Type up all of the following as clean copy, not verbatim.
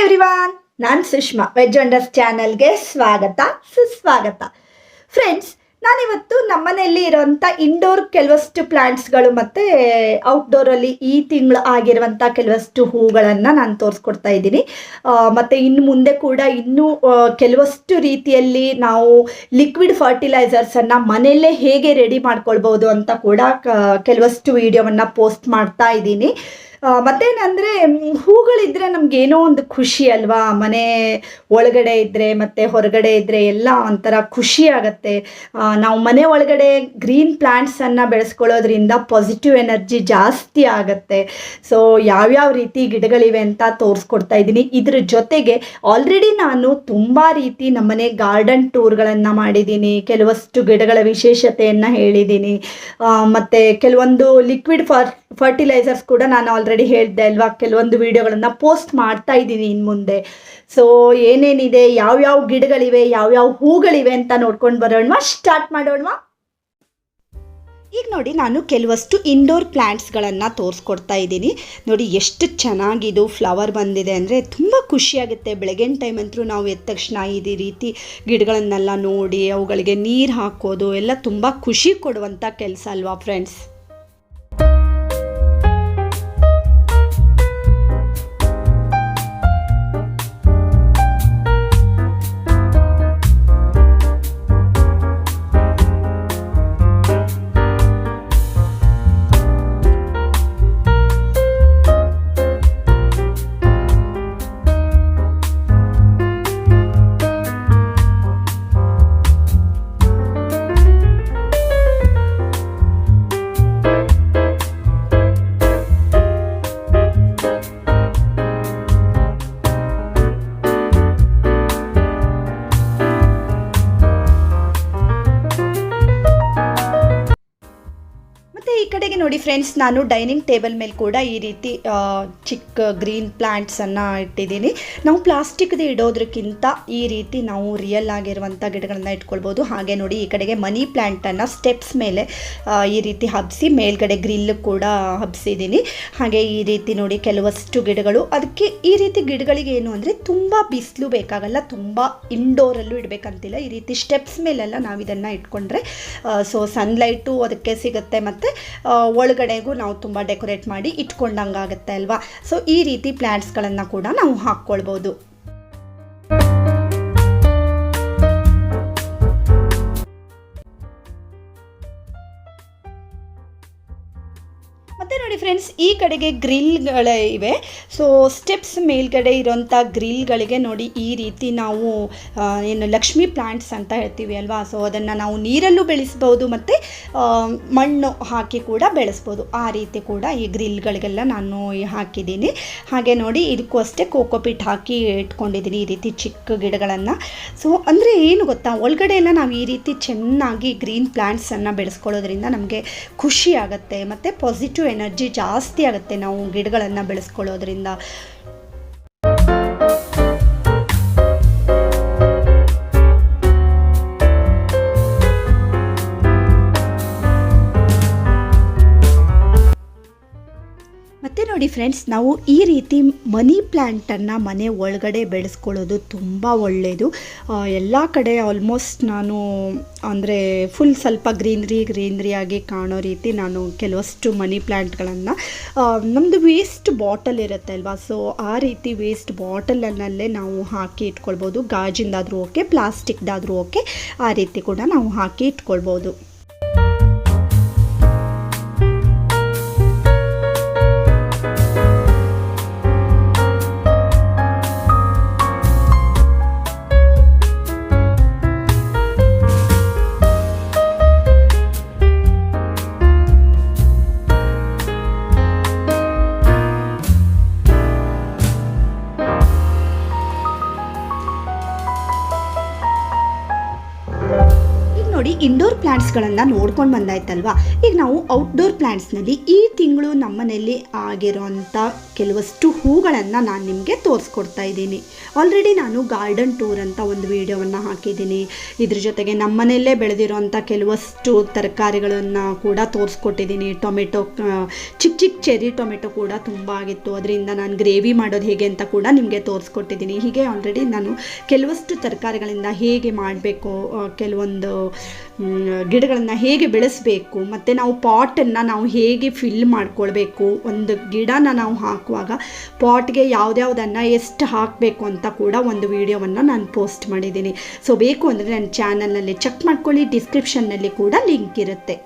Everyone, ನಾನು Sushma. Veg wonders ಚಾನಲ್ಗೆ ಸ್ವಾಗತ ಸುಸ್ವಾಗತ. ಫ್ರೆಂಡ್ಸ್, ನಾನಿವತ್ತು ನಮ್ಮನೆಯಲ್ಲಿ ಇರೋಂಥ ಇಂಡೋರ್ ಕೆಲವಷ್ಟು ಪ್ಲಾಂಟ್ಸ್ಗಳು ಮತ್ತು ಔಟ್ಡೋರಲ್ಲಿ ಈ ತಿಂಗಳು ಆಗಿರುವಂಥ ಕೆಲವಷ್ಟು ಹೂಗಳನ್ನು ನಾನು ತೋರಿಸ್ಕೊಡ್ತಾ ಇದ್ದೀನಿ. ಮತ್ತು ಇನ್ನು ಮುಂದೆ ಕೂಡ ಇನ್ನೂ ಕೆಲವಷ್ಟು ರೀತಿಯಲ್ಲಿ ನಾವು ಲಿಕ್ವಿಡ್ ಫರ್ಟಿಲೈಸರ್ಸನ್ನು ಮನೆಯಲ್ಲೇ ಹೇಗೆ ರೆಡಿ ಮಾಡ್ಕೊಳ್ಬೋದು ಅಂತ ಕೂಡ ಕೆಲವಷ್ಟು ವಿಡಿಯೋವನ್ನು ಪೋಸ್ಟ್ ಮಾಡ್ತಾ ಇದ್ದೀನಿ. ಮತ್ತೇನಂದರೆ, ಹೂಗಳಿದ್ರೆ ನಮಗೇನೋ ಒಂದು ಖುಷಿ ಅಲ್ವಾ. ಮನೆ ಒಳಗಡೆ ಇದ್ದರೆ ಮತ್ತು ಹೊರಗಡೆ ಇದ್ದರೆ ಎಲ್ಲ ಒಂಥರ ಖುಷಿ ಆಗುತ್ತೆ. ನಾವು ಮನೆ ಒಳಗಡೆ ಗ್ರೀನ್ ಪ್ಲ್ಯಾಂಟ್ಸನ್ನು ಬೆಳೆಸ್ಕೊಳ್ಳೋದ್ರಿಂದ ಪಾಸಿಟಿವ್ ಎನರ್ಜಿ ಜಾಸ್ತಿ ಆಗುತ್ತೆ. ಸೊ ಯಾವ್ಯಾವ ರೀತಿ ಗಿಡಗಳಿವೆ ಅಂತ ತೋರಿಸ್ಕೊಡ್ತಾ ಇದ್ದೀನಿ. ಇದ್ರ ಜೊತೆಗೆ ಆಲ್ರೆಡಿ ನಾನು ತುಂಬ ರೀತಿ ನಮ್ಮನೆ ಗಾರ್ಡನ್ ಟೂರ್ಗಳನ್ನು ಮಾಡಿದ್ದೀನಿ. ಕೆಲವಷ್ಟು ಗಿಡಗಳ ವಿಶೇಷತೆಯನ್ನು ಹೇಳಿದ್ದೀನಿ. ಮತ್ತು ಕೆಲವೊಂದು ಲಿಕ್ವಿಡ್ ಫರ್ಟಿಲೈಸರ್ಸ್ ಕೂಡ ನಾನು ಆಲ್ರೆಡಿ ಹೇಳಿದೆ ಅಲ್ವಾ, ಕೆಲವೊಂದು ವಿಡಿಯೋಗಳನ್ನು ಪೋಸ್ಟ್ ಮಾಡ್ತಾ ಇದ್ದೀನಿ ಇನ್ನು ಮುಂದೆ. ಸೊ ಏನೇನಿದೆ, ಯಾವ್ಯಾವ ಗಿಡಗಳಿವೆ, ಯಾವ್ಯಾವ ಹೂಗಳಿವೆ ಅಂತ ನೋಡ್ಕೊಂಡು ಬರೋಣ. ಸ್ಟಾರ್ಟ್ ಮಾಡೋಣ. ಈಗ ನೋಡಿ, ನಾನು ಕೆಲವಷ್ಟು ಇಂಡೋರ್ ಪ್ಲ್ಯಾಂಟ್ಸ್ಗಳನ್ನು ತೋರಿಸ್ಕೊಡ್ತಾ ಇದ್ದೀನಿ. ನೋಡಿ ಎಷ್ಟು ಚೆನ್ನಾಗಿದು ಫ್ಲವರ್ ಬಂದಿದೆ ಅಂದರೆ ತುಂಬ ಖುಷಿಯಾಗುತ್ತೆ. ಬೆಳಗಿನ ಟೈಮ್ ಅಂತೂ ನಾವು ಎದ್ದ ತಕ್ಷಣ ಈ ರೀತಿ ಗಿಡಗಳನ್ನೆಲ್ಲ ನೋಡಿ ಅವುಗಳಿಗೆ ನೀರು ಹಾಕೋದು ಎಲ್ಲ ತುಂಬ ಖುಷಿ ಕೊಡುವಂಥ ಕೆಲಸ ಅಲ್ವಾ ಫ್ರೆಂಡ್ಸ್. ಈ ಕಡೆಗೆ ನೋಡಿ ಫ್ರೆಂಡ್ಸ್, ನಾನು ಡೈನಿಂಗ್ ಟೇಬಲ್ ಮೇಲೆ ಕೂಡ ಈ ರೀತಿ ಚಿಕ್ಕ ಗ್ರೀನ್ ಪ್ಲ್ಯಾಂಟ್ಸನ್ನು ಇಟ್ಟಿದ್ದೀನಿ. ನಾವು ಪ್ಲಾಸ್ಟಿಕ್ದು ಇಡೋದಕ್ಕಿಂತ ಈ ರೀತಿ ನಾವು ರಿಯಲ್ ಆಗಿರುವಂಥ ಗಿಡಗಳನ್ನ ಇಟ್ಕೊಳ್ಬೋದು. ಹಾಗೆ ನೋಡಿ, ಈ ಕಡೆಗೆ ಮನಿ ಪ್ಲ್ಯಾಂಟನ್ನು ಸ್ಟೆಪ್ಸ್ ಮೇಲೆ ಈ ರೀತಿ ಹಬ್ಬಿಸಿ ಮೇಲ್ಗಡೆ ಗ್ರಿಲ್ ಕೂಡ ಹಬ್ಬಿಸಿದ್ದೀನಿ. ಹಾಗೆ ಈ ರೀತಿ ನೋಡಿ ಕೆಲವಷ್ಟು ಗಿಡಗಳು. ಅದಕ್ಕೆ ಈ ರೀತಿ ಗಿಡಗಳಿಗೆ ಏನು ಅಂದರೆ ತುಂಬ ಬಿಸಿಲು ಬೇಕಾಗಲ್ಲ, ತುಂಬ ಇಂಡೋರಲ್ಲೂ ಇಡಬೇಕಂತಿಲ್ಲ. ಈ ರೀತಿ ಸ್ಟೆಪ್ಸ್ ಮೇಲೆಲ್ಲ ನಾವು ಇದನ್ನು ಇಟ್ಕೊಂಡ್ರೆ ಸೊ ಸನ್ಲೈಟು ಅದಕ್ಕೆ ಸಿಗುತ್ತೆ ಮತ್ತು ಒಳಗಡೆಗೂ ನಾವು ತುಂಬ ಡೆಕೋರೇಟ್ ಮಾಡಿ ಇಟ್ಕೊಂಡಂಗಾಗುತ್ತೆ ಅಲ್ವಾ. ಸೊ ಈ ರೀತಿ ಪ್ಲ್ಯಾಂಟ್ಸ್ಗಳನ್ನು ಕೂಡ ನಾವು ಹಾಕ್ಕೊಳ್ಬೋದು. ಮತ್ತು ನೋಡಿ ಫ್ರೆಂಡ್ಸ್, ಈ ಕಡೆಗೆ ಗ್ರಿಲ್ಗಳೇ ಇವೆ. ಸೊ ಸ್ಟೆಪ್ಸ್ ಮೇಲ್ಗಡೆ ಇರೋಂಥ ಗ್ರಿಲ್ಗಳಿಗೆ ನೋಡಿ ಈ ರೀತಿ ನಾವು ಏನು ಲಕ್ಷ್ಮಿ ಪ್ಲಾಂಟ್ಸ್ ಅಂತ ಹೇಳ್ತೀವಿ ಅಲ್ವಾ. ಸೊ ಅದನ್ನು ನಾವು ನೀರಲ್ಲೂ ಬೆಳೆಸ್ಬೋದು ಮತ್ತು ಮಣ್ಣು ಹಾಕಿ ಕೂಡ ಬೆಳೆಸ್ಬೋದು. ಆ ರೀತಿ ಕೂಡ ಈ ಗ್ರಿಲ್ಗಳಿಗೆಲ್ಲ ನಾನು ಹಾಕಿದ್ದೀನಿ. ಹಾಗೆ ನೋಡಿ, ಇದಕ್ಕೂ ಅಷ್ಟೇ ಕೋಕೋಪಿಟ್ ಹಾಕಿ ಇಟ್ಕೊಂಡಿದ್ದೀನಿ ಈ ರೀತಿ ಚಿಕ್ಕ ಗಿಡಗಳನ್ನು. ಸೊ ಅಂದರೆ ಏನು ಗೊತ್ತಾ, ಒಳಗಡೆ ಎಲ್ಲ ನಾವು ಈ ರೀತಿ ಚೆನ್ನಾಗಿ ಗ್ರೀನ್ ಪ್ಲಾಂಟ್ಸನ್ನು ಬೆಳೆಸ್ಕೊಳ್ಳೋದ್ರಿಂದ ನಮಗೆ ಖುಷಿ ಆಗುತ್ತೆ ಮತ್ತು ಪಾಸಿಟಿವ್ ಎನರ್ಜಿ ಜಾಸ್ತಿ ಆಗುತ್ತೆ ನಾವು ಗಿಡಗಳನ್ನು ಬೆಳೆಸ್ಕೊಳ್ಳೋದ್ರಿಂದ. ಮತ್ತು ನೋಡಿ ಫ್ರೆಂಡ್ಸ್, ನಾವು ಈ ರೀತಿ ಮನಿ ಪ್ಲ್ಯಾಂಟನ್ನು ಮನೆ ಒಳಗಡೆ ಬೆಳೆಸ್ಕೊಳ್ಳೋದು ತುಂಬ ಒಳ್ಳೆಯದು. ಎಲ್ಲ ಕಡೆ ಆಲ್ಮೋಸ್ಟ್ ನಾನು ಅಂದರೆ ಫುಲ್ ಸ್ವಲ್ಪ ಗ್ರೀನ್ರಿಯಾಗಿ ಕಾಣೋ ರೀತಿ ನಾನು ಕೆಲವಷ್ಟು ಮನಿ ಪ್ಲ್ಯಾಂಟ್ಗಳನ್ನು ನಮ್ಮದು ವೇಸ್ಟ್ ಬಾಟಲ್ ಇರುತ್ತೆ ಅಲ್ವಾ. ಸೊ ಆ ರೀತಿ ವೇಸ್ಟ್ ಬಾಟಲಲ್ಲೇ ನಾವು ಹಾಕಿ ಇಟ್ಕೊಳ್ಬೋದು. ಗಾಜಿಂದಾದರೂ ಓಕೆ, ಪ್ಲಾಸ್ಟಿಕ್ದಾದರೂ ಓಕೆ, ಆ ರೀತಿ ಕೂಡ ನಾವು ಹಾಕಿ ಇಟ್ಕೊಳ್ಬೋದು. ನೋಡಿ, ಇಂಡೋರ್ ಪ್ಲಾಂಟ್ಸ್ಗಳನ್ನು ನೋಡ್ಕೊಂಡು ಬಂದಾಯ್ತಲ್ವಾ. ಈಗ ನಾವು ಔಟ್ಡೋರ್ ಪ್ಲಾಂಟ್ಸ್ನಲ್ಲಿ ಈ ತಿಂಗಳು ನಮ್ಮನೇಲಿ ಆಗಿರೋಂಥ ಕೆಲವಷ್ಟು ಹೂಗಳನ್ನು ನಾನು ನಿಮಗೆ ತೋರಿಸ್ಕೊಡ್ತಾ ಇದ್ದೀನಿ. ಆಲ್ರೆಡಿ ನಾನು ಗಾರ್ಡನ್ ಟೂರ್ ಅಂತ ಒಂದು ವಿಡಿಯೋವನ್ನು ಹಾಕಿದ್ದೀನಿ. ಇದ್ರ ಜೊತೆಗೆ ನಮ್ಮನೆಯಲ್ಲೇ ಬೆಳೆದಿರೋಂಥ ಕೆಲವಷ್ಟು ತರಕಾರಿಗಳನ್ನು ಕೂಡ ತೋರಿಸ್ಕೊಟ್ಟಿದ್ದೀನಿ. ಟೊಮೆಟೊ, ಚಿಕ್ಕ ಚಿಕ್ಕ ಚೆರಿ ಟೊಮೆಟೊ ಕೂಡ ತುಂಬ ಆಗಿತ್ತು, ಅದರಿಂದ ನಾನು ಗ್ರೇವಿ ಮಾಡೋದು ಹೇಗೆ ಅಂತ ಕೂಡ ನಿಮಗೆ ತೋರಿಸ್ಕೊಟ್ಟಿದ್ದೀನಿ. ಹೀಗೆ ಆಲ್ರೆಡಿ ನಾನು ಕೆಲವಷ್ಟು ತರಕಾರಿಗಳಿಂದ ಹೇಗೆ ಮಾಡಬೇಕು, ಕೆಲವೊಂದು ಗಿಡಗಳನ್ನು ಹೇಗೆ ಬೆಳೆಸಬೇಕು, ಮತ್ತು ನಾವು ಪಾಟನ್ನು ನಾವು ಹೇಗೆ ಫಿಲ್ ಮಾಡ್ಕೊಳ್ಬೇಕು, ಒಂದು ಗಿಡನ ನಾವು ಹಾಕುವಾಗ ಪಾಟ್ಗೆ ಯಾವುದ್ಯಾವುದನ್ನು ಎಷ್ಟು ಹಾಕಬೇಕು ಅಂತ ಕೂಡ ಒಂದು ವಿಡಿಯೋವನ್ನು ನಾನು ಪೋಸ್ಟ್ ಮಾಡಿದ್ದೀನಿ. ಸೊ ಬೇಕು ಅಂದರೆ ನನ್ನ ಚಾನಲ್ನಲ್ಲಿ ಚೆಕ್ ಮಾಡ್ಕೊಳ್ಳಿ, ಡಿಸ್ಕ್ರಿಪ್ಷನ್ನಲ್ಲಿ ಕೂಡ ಲಿಂಕ್ ಇರುತ್ತೆ.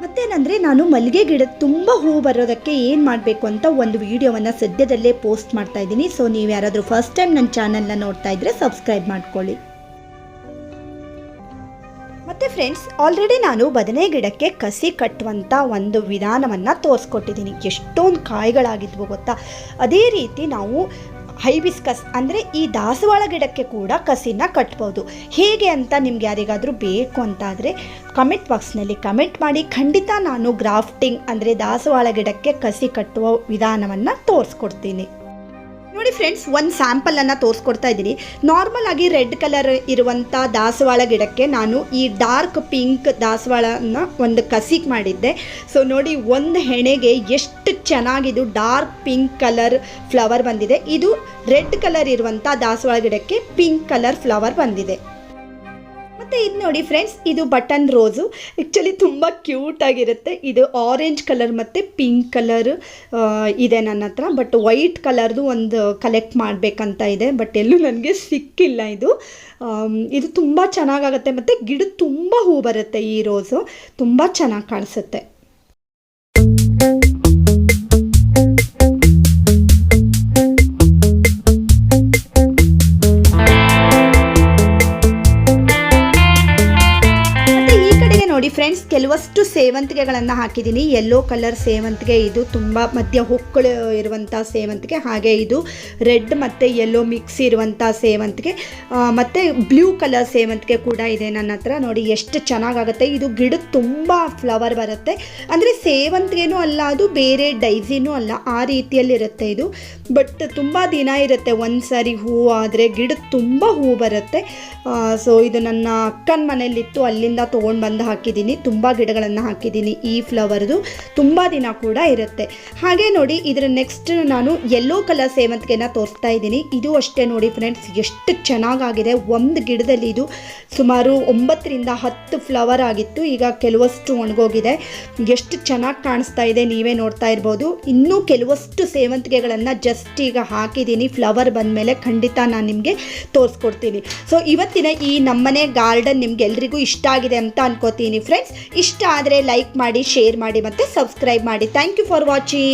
ಮತ್ತೇನಂದರೆ ನಾನು ಮಲ್ಲಿಗೆ ಗಿಡ ತುಂಬ ಹೂ ಬರೋದಕ್ಕೆ ಏನು ಮಾಡಬೇಕು ಅಂತ ಒಂದು ವಿಡಿಯೋವನ್ನು ಸದ್ಯದಲ್ಲೇ ಪೋಸ್ಟ್ ಮಾಡ್ತಾ ಇದ್ದೀನಿ. ಸೊ ನೀವು ಯಾರಾದರೂ ಫಸ್ಟ್ ಟೈಮ್ ನನ್ನ ಚಾನಲ್ನ ನೋಡ್ತಾ ಇದ್ದರೆ ಸಬ್ಸ್ಕ್ರೈಬ್ ಮಾಡ್ಕೊಳ್ಳಿ. ಮತ್ತು ಫ್ರೆಂಡ್ಸ್, ಆಲ್ರೆಡಿ ನಾನು ಬದನೆ ಗಿಡಕ್ಕೆ ಕಸಿ ಕಟ್ಟುವಂಥ ಒಂದು ವಿಧಾನವನ್ನು ತೋರಿಸ್ಕೊಟ್ಟಿದ್ದೀನಿ. ಎಷ್ಟೊಂದು ಕಾಯಿಗಳಾಗಿದ್ವು ಗೊತ್ತಾ. ಅದೇ ರೀತಿ ನಾವು ಹೈಬಿಸ್ಕಸ್ ಅಂದರೆ ಈ ದಾಸವಾಳ ಗಿಡಕ್ಕೆ ಕೂಡ ಕಸಿನ ಕಟ್ಬೋದು. ಹೇಗೆ ಅಂತ ನಿಮ್ಗೆ ಯಾರಿಗಾದರೂ ಬೇಕು ಅಂತಾದರೆ ಕಮೆಂಟ್ ಬಾಕ್ಸ್ನಲ್ಲಿ ಕಮೆಂಟ್ ಮಾಡಿ. ಖಂಡಿತ ನಾನು ಗ್ರಾಫ್ಟಿಂಗ್ ಅಂದರೆ ದಾಸವಾಳ ಗಿಡಕ್ಕೆ ಕಸಿ ಕಟ್ಟುವ ವಿಧಾನವನ್ನು ತೋರಿಸ್ಕೊಡ್ತೀನಿ. ನೋಡಿ ಫ್ರೆಂಡ್ಸ್, ಒಂದು ಸ್ಯಾಂಪಲನ್ನು ತೋರಿಸ್ಕೊಡ್ತಾ ಇದ್ದೀನಿ. ನಾರ್ಮಲ್ ಆಗಿ ರೆಡ್ ಕಲರ್ ಇರುವಂಥ ದಾಸವಾಳ ಗಿಡಕ್ಕೆ ನಾನು ಈ ಡಾರ್ಕ್ ಪಿಂಕ್ ದಾಸವಾಳನ ಒಂದು ಕಸಿಗೆ ಮಾಡಿದ್ದೆ. ಸೊ ನೋಡಿ, ಒಂದು ಹೆಣೆಗೆ ಎಷ್ಟು ಚೆನ್ನಾಗಿದು ಡಾರ್ಕ್ ಪಿಂಕ್ ಕಲರ್ ಫ್ಲವರ್ ಬಂದಿದೆ. ಇದು ರೆಡ್ ಕಲರ್ ಇರುವಂಥ ದಾಸವಾಳ ಗಿಡಕ್ಕೆ ಪಿಂಕ್ ಕಲರ್ ಫ್ಲವರ್ ಬಂದಿದೆ. ಮತ್ತು ಇದು ನೋಡಿ ಫ್ರೆಂಡ್ಸ್, ಇದು ಬಟನ್ ರೋಸು. ಆ್ಯಕ್ಚುಲಿ ತುಂಬ ಕ್ಯೂಟಾಗಿರುತ್ತೆ. ಇದು ಆರೆಂಜ್ ಕಲರ್ ಮತ್ತು ಪಿಂಕ್ ಕಲರ್ ಇದೆ ನನ್ನ ಹತ್ರ. ಬಟ್ ವೈಟ್ ಕಲರ್ದು ಒಂದು ಕಲೆಕ್ಟ್ ಮಾಡಬೇಕಂತ ಇದೆ, ಬಟ್ ಎಲ್ಲೂ ನನಗೆ ಸಿಕ್ಕಿಲ್ಲ. ಇದು ತುಂಬ ಚೆನ್ನಾಗಾಗುತ್ತೆ ಮತ್ತು ಗಿಡ ತುಂಬ ಹೂ ಬರುತ್ತೆ. ಈ ರೋಸು ತುಂಬ ಚೆನ್ನಾಗಿ ಕಾಣಿಸುತ್ತೆ. ನೋಡಿ ಫ್ರೆಂಡ್ಸ್, ಕೆಲವಷ್ಟು ಸೇವಂತಿಗೆಗಳನ್ನು ಹಾಕಿದ್ದೀನಿ. ಯೆಲ್ಲೋ ಕಲರ್ ಸೇವಂತಿಗೆ, ಇದು ತುಂಬ ಮಧ್ಯ ಹೊಕ್ಕಳು ಇರುವಂಥ ಸೇವಂತಿಗೆ. ಹಾಗೆ ಇದು ರೆಡ್ ಮತ್ತು ಯೆಲ್ಲೋ ಮಿಕ್ಸ್ ಇರುವಂಥ ಸೇವಂತಿಗೆ, ಮತ್ತು ಬ್ಲೂ ಕಲರ್ ಸೇವಂತಿಗೆ ಕೂಡ ಇದೆ ನನ್ನ ಹತ್ರ. ನೋಡಿ ಎಷ್ಟು ಚೆನ್ನಾಗಾಗುತ್ತೆ. ಇದು ಗಿಡ ತುಂಬ ಫ್ಲವರ್ ಬರುತ್ತೆ. ಅಂದರೆ ಸೇವಂತಿಗೆನೂ ಅಲ್ಲ, ಅದು ಬೇರೆ ಡೈಸಿನೂ ಅಲ್ಲ, ಆ ರೀತಿಯಲ್ಲಿರುತ್ತೆ ಇದು. ಬಟ್ ತುಂಬ ದಿನ ಇರುತ್ತೆ. ಒಂದು ಸಾರಿ ಹೂ ಆದರೆ ಗಿಡ ತುಂಬ ಹೂ ಬರುತ್ತೆ. ಸೊ ಇದು ನನ್ನ ಅಕ್ಕನ ಮನೆಯಲ್ಲಿತ್ತು, ಅಲ್ಲಿಂದ ತೊಗೊಂಡು ಬಂದು ಹಾಕಿದ್ದೀನಿ. ತುಂಬ ಗಿಡಗಳನ್ನು ಹಾಕಿದ್ದೀನಿ. ಈ ಫ್ಲವರ್ದು ತುಂಬ ದಿನ ಕೂಡ ಇರುತ್ತೆ. ಹಾಗೆ ನೋಡಿ, ಇದರ ನೆಕ್ಸ್ಟ್ ನಾನು ಯೆಲ್ಲೋ ಕಲರ್ ಸೇವಂತಿಗೆನ ತೋರಿಸ್ತಾ ಇದ್ದೀನಿ. ಇದು ಅಷ್ಟೇ ನೋಡಿ ಫ್ರೆಂಡ್ಸ್, ಎಷ್ಟು ಚೆನ್ನಾಗಾಗಿದೆ. ಒಂದು ಗಿಡದಲ್ಲಿ ಇದು ಸುಮಾರು 9ರಿಂದ 10 ಫ್ಲವರ್ ಆಗಿತ್ತು. ಈಗ ಕೆಲವಷ್ಟು ಒಣಗೋಗಿದೆ. ಎಷ್ಟು ಚೆನ್ನಾಗಿ ಕಾಣಿಸ್ತಾ ಇದೆ, ನೀವೇ ನೋಡ್ತಾ ಇರ್ಬೋದು. ಇನ್ನೂ ಕೆಲವಷ್ಟು ಸೇವಂತಿಗೆಗಳನ್ನು ಜಸ್ಟ್ ಈಗ ಹಾಕಿದ್ದೀನಿ. ಫ್ಲವರ್ ಬಂದಮೇಲೆ ಖಂಡಿತ ನಾನು ನಿಮಗೆ ತೋರಿಸ್ಕೊಡ್ತೀನಿ. ಸೊ ಇವತ್ತಿನ ಈ ನಮ್ಮನೆ ಗಾರ್ಡನ್ ನಿಮ್ಗೆಲ್ರಿಗೂ ಇಷ್ಟ ಆಗಿದೆ ಅಂತ ಅನ್ಕೋತೀನಿ ಫ್ರೆಂಡ್ಸ್. ಇಷ್ಟ ಆದರೆ ಲೈಕ್ ಮಾಡಿ, ಶೇರ್ ಮಾಡಿ ಮತ್ತು ಸಬ್ಸ್ಕ್ರೈಬ್ ಮಾಡಿ. Thank you for watching.